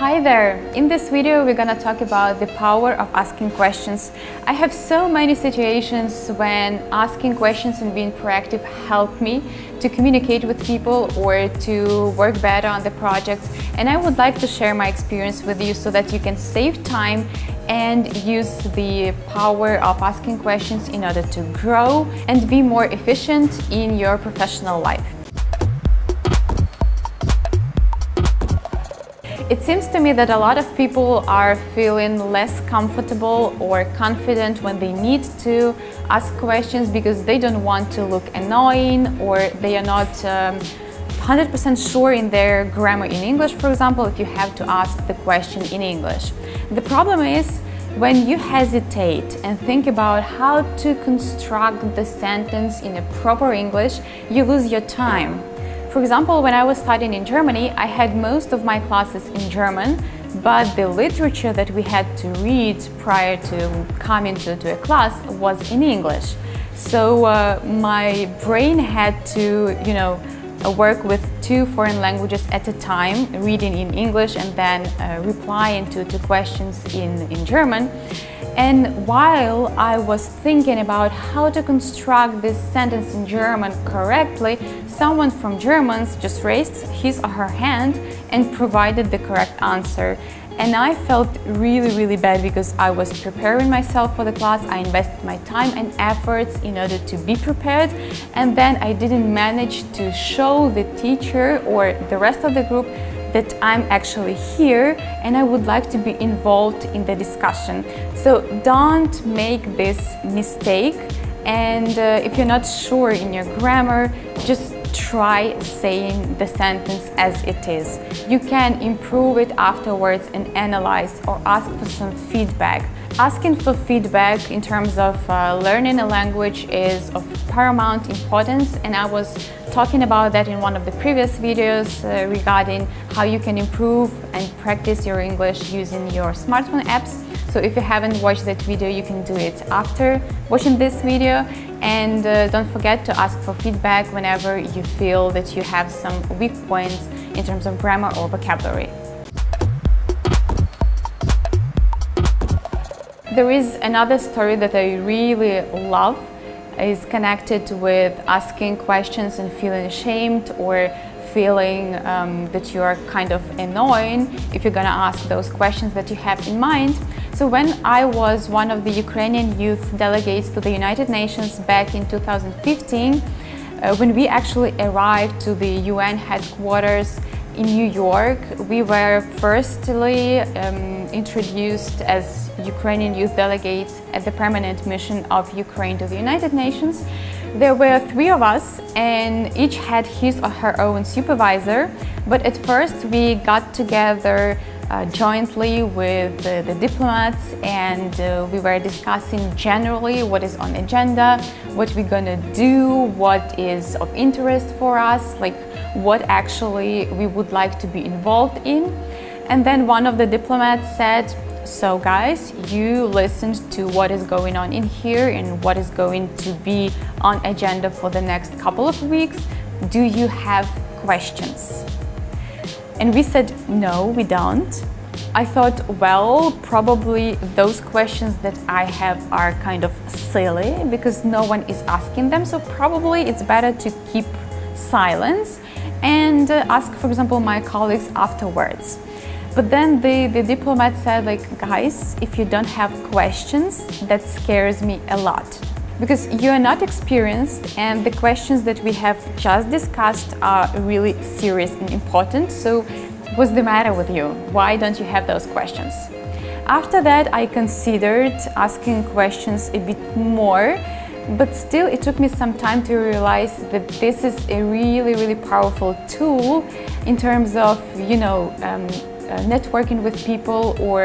Hi there! In this video we're gonna talk about the power of asking questions. I have so many situations when asking questions and being proactive helped me to communicate with people or to work better on the projects, and I would like to share my experience with you so that you can save time and use the power of asking questions in order to grow and be more efficient in your professional life. It seems to me that a lot of people are feeling less comfortable or confident when they need to ask questions because they don't want to look annoying, or they are not 100% sure in their grammar in English, for example, if you have to ask the question in English. The problem is when you hesitate and think about how to construct the sentence in a proper English, you lose your time. For example, when I was studying in Germany, I had most of my classes in German, but the literature that we had to read prior to coming to a class was in English. So my brain had to, work with two foreign languages at a time, reading in English and then replying to questions in German. And while I was thinking about how to construct this sentence in German correctly, someone from Germans just raised his or her hand and provided the correct answer. And I felt really bad because I was preparing myself for the class. I invested my time and efforts in order to be prepared, and then I didn't manage to show the teacher or the rest of the group that I'm actually here and I would like to be involved in the discussion. So don't make this mistake, and if you're not sure in your grammar, just try saying the sentence as it is. You can improve it afterwards and analyze or ask for some feedback. Asking for feedback in terms of learning a language is of paramount importance, and I was talking about that in one of the previous videos regarding how you can improve and practice your English using your smartphone apps. So if you haven't watched that video, you can do it after watching this video. And don't forget to ask for feedback whenever you feel that you have some weak points in terms of grammar or vocabulary. There is another story that I really love. Is connected with asking questions and feeling ashamed or feeling that you are kind of annoying if you're gonna ask those questions that you have in mind. So when I was one of the Ukrainian youth delegates to the United Nations back in 2015, when we actually arrived to the UN headquarters in New York, we were firstly introduced as Ukrainian youth delegates at the permanent mission of Ukraine to the United Nations. There were 3 of us, and each had his or her own supervisor, but at first we got together jointly with the diplomats, and we were discussing generally what is on agenda, what we're gonna do, what is of interest for us, like what actually we would like to be involved in. And then one of the diplomats said, "So guys, you listened to what is going on in here and what is going to be on agenda for the next couple of weeks. Do you have questions?" And we said, "No, we don't." I thought, well, probably those questions that I have are kind of silly because no one is asking them, so probably it's better to keep silence and ask, for example, my colleagues afterwards. But then the diplomat said, like, guys, if you don't have questions, that scares me a lot. Because you are not experienced and the questions that we have just discussed are really serious and important. So what's the matter with you? Why don't you have those questions? After that, I considered asking questions a bit more, but still it took me some time to realize that this is a really powerful tool in terms of, networking with people or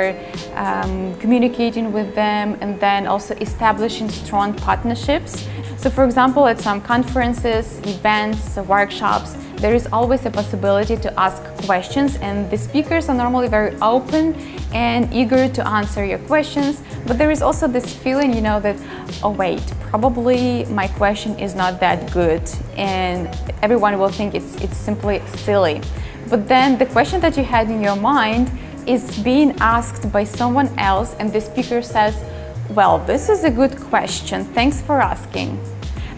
communicating with them, and then also establishing strong partnerships. So for example, at some conferences, events, workshops, there is always a possibility to ask questions, and the speakers are normally very open and eager to answer your questions. But there is also this feeling, that, oh wait, probably my question is not that good, and everyone will think it's simply silly. But then the question that you had in your mind is being asked by someone else and the speaker says, "Well, this is a good question, thanks for asking."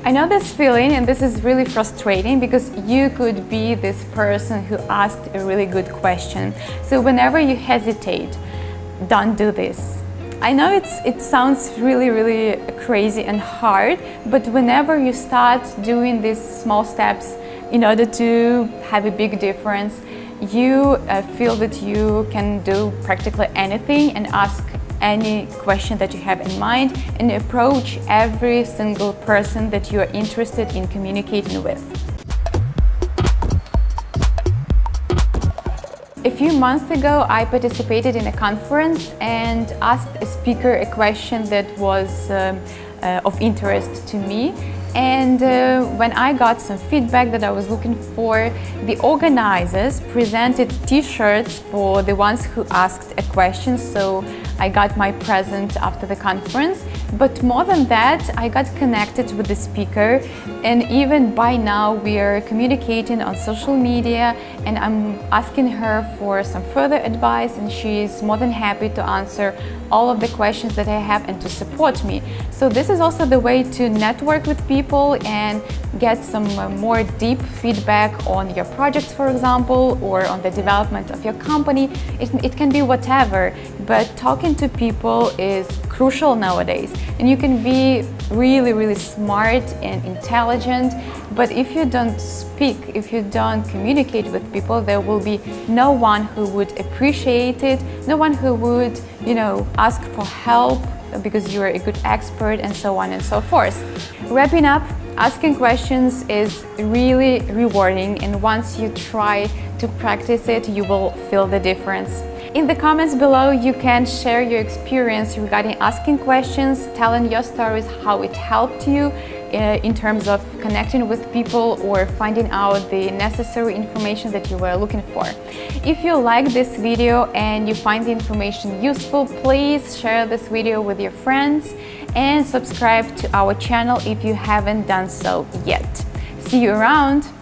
I know this feeling, and this is really frustrating because you could be this person who asked a really good question. So whenever you hesitate, don't do this. I know it sounds really crazy and hard, but whenever you start doing these small steps in order to have a big difference, you feel that you can do practically anything and ask any question that you have in mind and approach every single person that you are interested in communicating with. A few months ago, I participated in a conference and asked a speaker a question that was of interest to me. And when I got some feedback that I was looking for, the organizers presented t-shirts for the ones who asked a question, so I got my present after the conference. But more than that, I got connected with the speaker, and even by now we are communicating on social media, and I'm asking her for some further advice, and she is more than happy to answer all of the questions that I have and to support me. So this is also the way to network with people and get some more deep feedback on your projects, for example, or on the development of your company. It can be whatever, but talking to people is crucial nowadays. And you can be really smart and intelligent, but if you don't speak, if you don't communicate with people, there will be no one who would appreciate it, no one who would, ask for help because you're a good expert, and so on and so forth. Wrapping up, asking questions is really rewarding, and once you try to practice it, you will feel the difference. In the comments below, you can share your experience regarding asking questions, telling your stories, how it helped you in terms of connecting with people or finding out the necessary information that you were looking for. If you like this video and you find the information useful, please share this video with your friends and subscribe to our channel if you haven't done so yet. See you around!